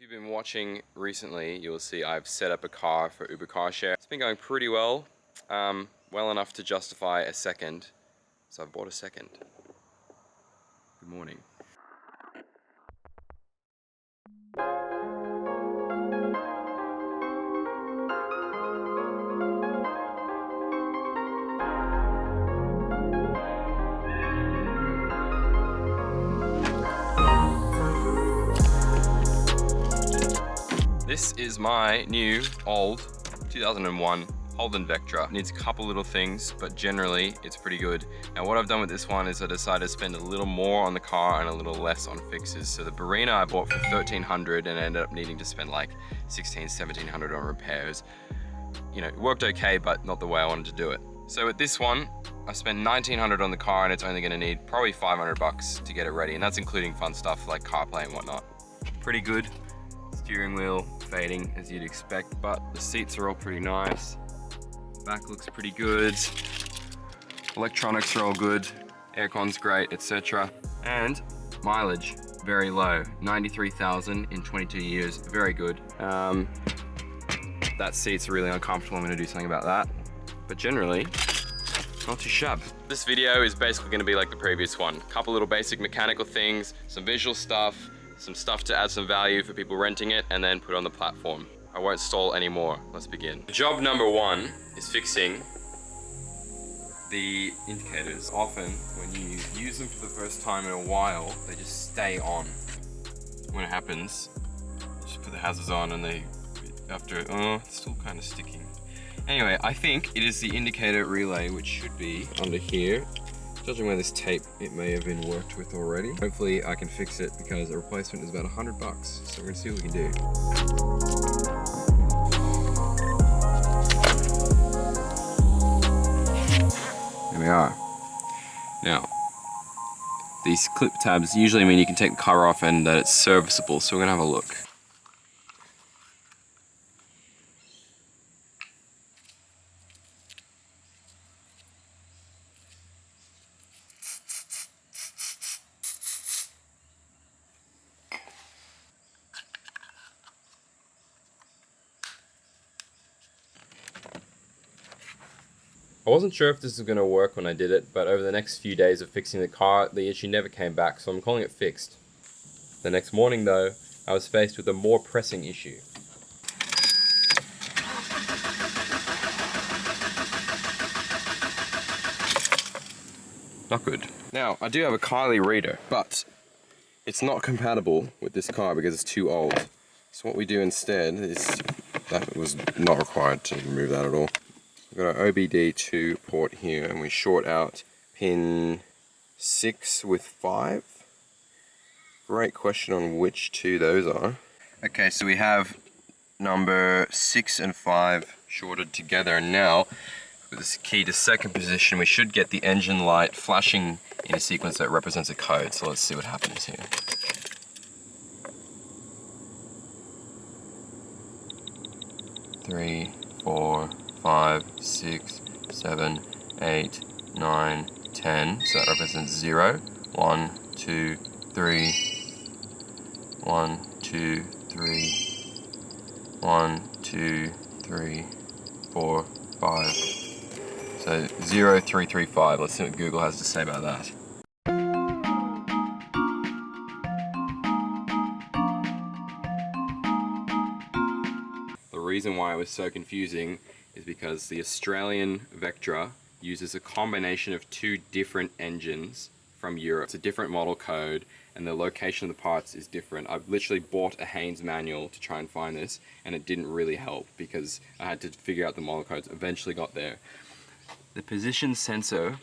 If you've been watching recently, you'll see I've set up a car for Uber Carshare. It's been going pretty well, well enough to justify a second. So I've bought a second. Good morning. This is my new, old, 2001 Holden Vectra. Needs a couple little things, but generally it's pretty good. Now what I've done with this one is I decided to spend a little more on the car and a little less on fixes. So the Barina I bought for $1,300 and ended up needing to spend like $1,600, $1,700 on repairs. You know, it worked okay, but not the way I wanted to do it. So with this one, I spent $1,900 on the car and it's only gonna need probably $500 to get it ready. And that's including fun stuff like CarPlay and whatnot. Pretty good. Steering wheel fading as you'd expect, but the seats are all pretty nice. Back looks pretty good. Electronics are all good. Aircon's great, etc. And mileage, very low. 93,000 in 22 years, very good. That seat's really uncomfortable, I'm gonna do something about that. But generally, not too shabby. This video is basically gonna be like the previous one. A couple little basic mechanical things, some visual stuff, some stuff to add some value for people renting it, and then put it on the platform. I won't stall anymore. Let's begin. Job number one is fixing the indicators. Often, when you use them for the first time in a while, they just stay on. When it happens, you just put the hazards on and they, after, it's still kind of sticking. Anyway, I think it is the indicator relay, which should be under here. Judging by this tape, it may have been worked with already. Hopefully I can fix it because a replacement is about $100. So we're gonna see what we can do. There we are. Now, these clip tabs usually mean you can take the car off and that it's serviceable. So we're gonna have a look. I wasn't sure if this was going to work when I did it, but over the next few days of fixing the car, the issue never came back, so I'm calling it fixed. The next morning though, I was faced with a more pressing issue. Not good. Now, I do have a Kylie reader, but it's not compatible with this car because it's too old. So what we do instead is, that was not required to remove that at all. We've got our OBD2 port here and we short out pin 6 with 5. Great question on which two those are. Okay, so we have number 6 and 5 shorted together, and now with this key to second position we should get the engine light flashing in a sequence that represents a code. So let's see what happens here. Three, 4, 5, 6, 7, 8, 9, 10. So that represents 0. 1, 2, 3. 1, 2, 3. 1, 2, 3, 4, 5. So 0, 3, 3, 5. Let's see what Google has to say about that. The reason why it was so confusing is because the Australian Vectra uses a combination of two different engines from Europe. It's a different model code and the location of the parts is different. I've literally bought a Haynes manual to try and find this and it didn't really help because I had to figure out the model codes. Eventually got there. The position sensor,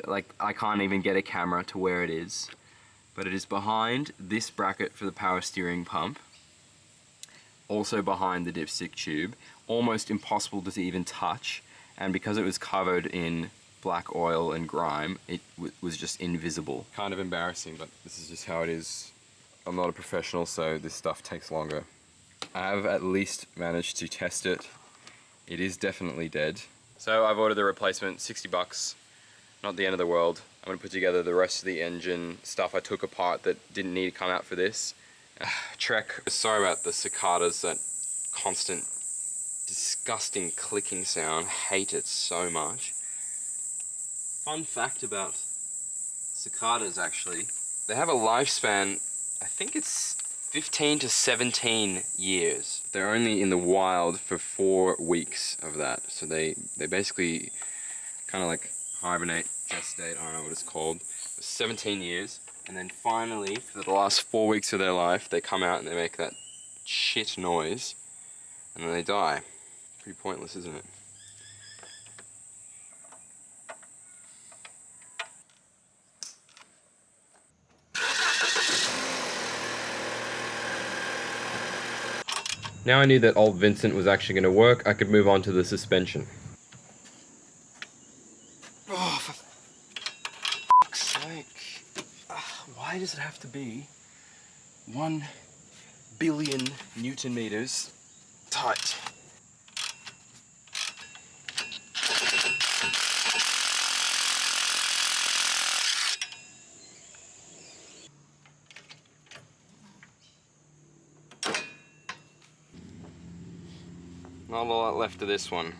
I can't even get a camera to where it is, but it is behind this bracket for the power steering pump. Also behind the dipstick tube, almost impossible to even touch, and because it was covered in black oil and grime, it was just invisible. Kind of embarrassing, but this is just how it is. I'm not a professional, so this stuff takes longer. I have at least managed to test it. It is definitely dead. So I've ordered the replacement, $60, not the end of the world. I'm gonna put together the rest of the engine stuff I took apart that didn't need to come out for this, Trek. Sorry about the cicadas, that constant disgusting clicking sound. Hate it so much. Fun fact about cicadas, actually, they have a lifespan, I think it's 15 to 17 years. They're only in the wild for 4 weeks of that. So they basically kind of like hibernate, gestate, I don't know what it's called, for 17 years. And then finally, for the last 4 weeks of their life, they come out and they make that shit noise. And then they die. Pretty pointless, isn't it? Now I knew that old Vincent was actually going to work, I could move on to the suspension. Oh, for fuck's sake. Why does it have to be 1 billion Newton meters tight? Not a lot left of this one.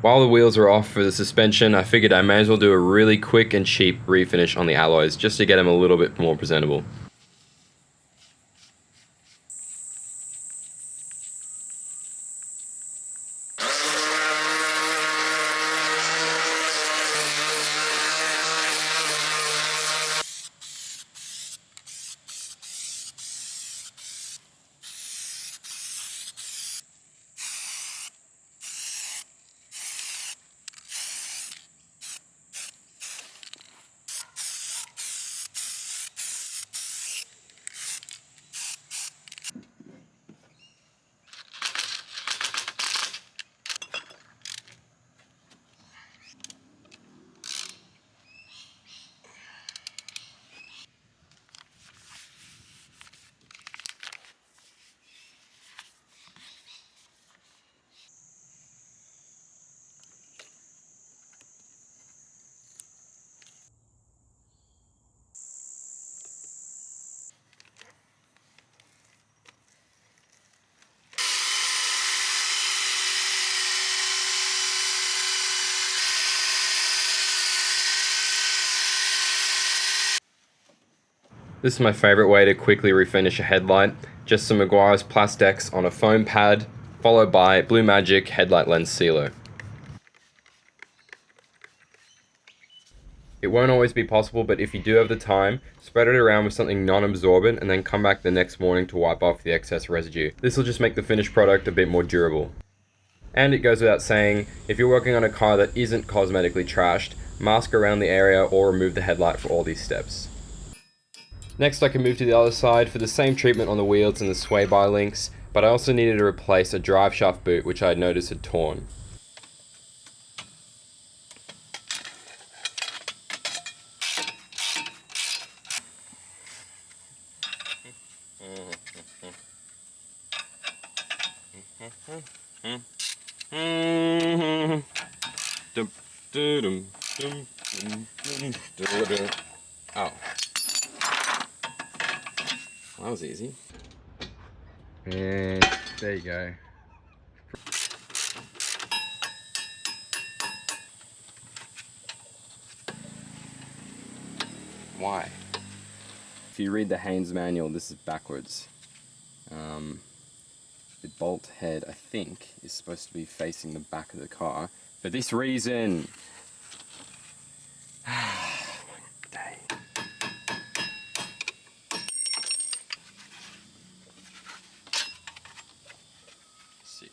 While the wheels are off for the suspension, I figured I may as well do a really quick and cheap refinish on the alloys just to get them a little bit more presentable. This is my favourite way to quickly refinish a headlight. Just some Meguiar's Plastex on a foam pad, followed by Blue Magic headlight lens sealer. It won't always be possible, but if you do have the time, spread it around with something non-absorbent and then come back the next morning to wipe off the excess residue. This will just make the finished product a bit more durable. And it goes without saying, if you're working on a car that isn't cosmetically trashed, mask around the area or remove the headlight for all these steps. Next I can move to the other side for the same treatment on the wheels and the sway bar links, but I also needed to replace a drive shaft boot which I had noticed had torn. Oh. That was easy. And there you go. Why? If you read the Haynes manual, this is backwards. The bolt head, I think, is supposed to be facing the back of the car for this reason. Sick.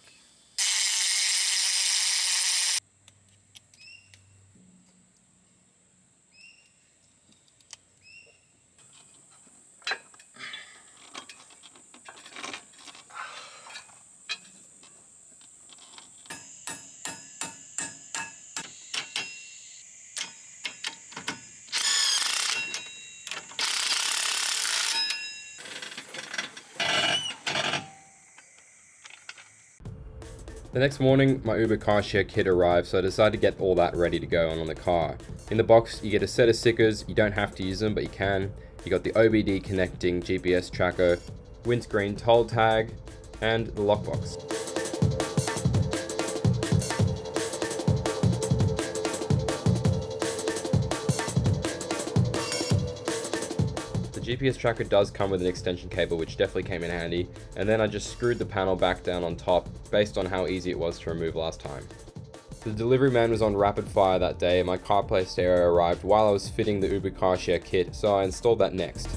The next morning, my Uber Carshare kit arrived, so I decided to get all that ready to go on the car. In the box, you get a set of stickers. You don't have to use them, but you can. You got the OBD connecting GPS tracker, windscreen toll tag, and the lockbox. The GPS tracker does come with an extension cable, which definitely came in handy, and then I just screwed the panel back down on top based on how easy it was to remove last time. The delivery man was on rapid fire that day, and my CarPlay stereo arrived while I was fitting the Uber Carshare kit, so I installed that next.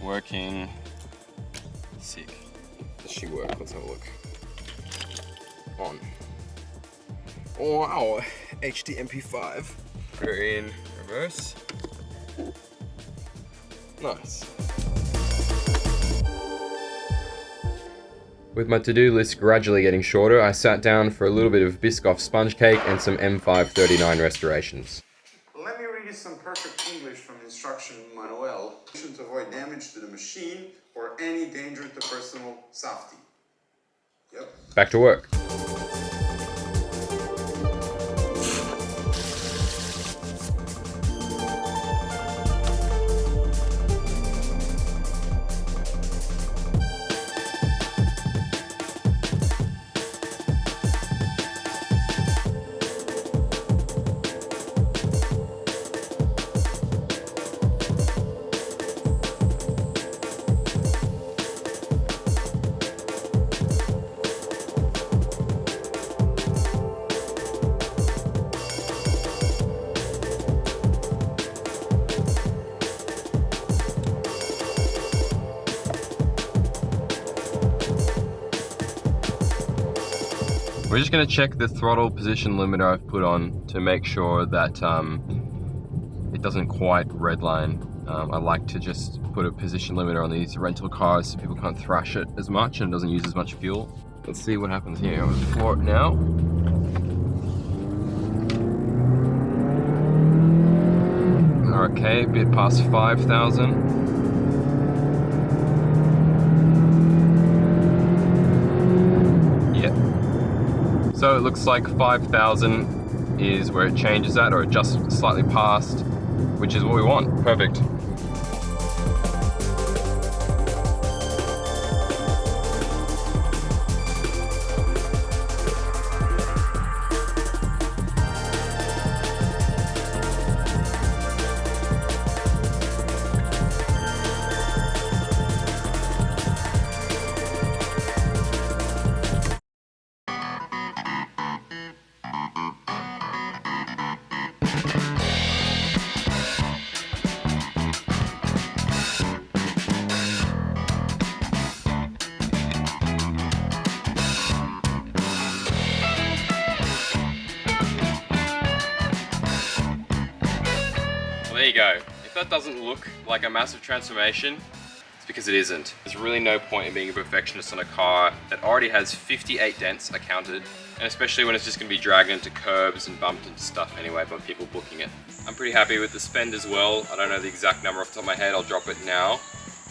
Working. Sick. Does she work? Let's have a look. On. Oh, wow. HD MP5. We're in reverse. Nice. With my to-do list gradually getting shorter, I sat down for a little bit of Biscoff sponge cake and some M539 restorations. Let me read you some perfect English from instruction manual to avoid damage to the machine or any danger to personal safety. Yep. Back to work. We're just going to check the throttle position limiter I've put on to make sure that it doesn't quite redline. I like to just put a position limiter on these rental cars so people can't thrash it as much and it doesn't use as much fuel. Let's see what happens here. I'm going to floor it now. Okay, a bit past 5,000. So it looks like 5,000 is where it changes at, or just slightly past, which is what we want. Perfect. There you go. If that doesn't look like a massive transformation, it's because it isn't. There's really no point in being a perfectionist on a car that already has 58 dents, I counted, and especially when it's just going to be dragged into curbs and bumped into stuff anyway by people booking it. I'm pretty happy with the spend as well. I don't know the exact number off the top of my head, I'll drop it now.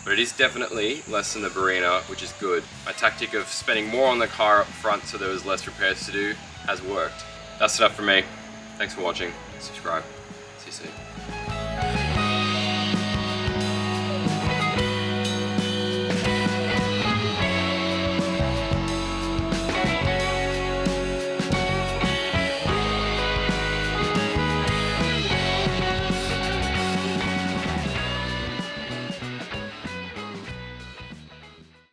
But it is definitely less than the Barina, which is good. My tactic of spending more on the car up front so there was less repairs to do has worked. That's enough from me. Thanks for watching. Subscribe. See you soon.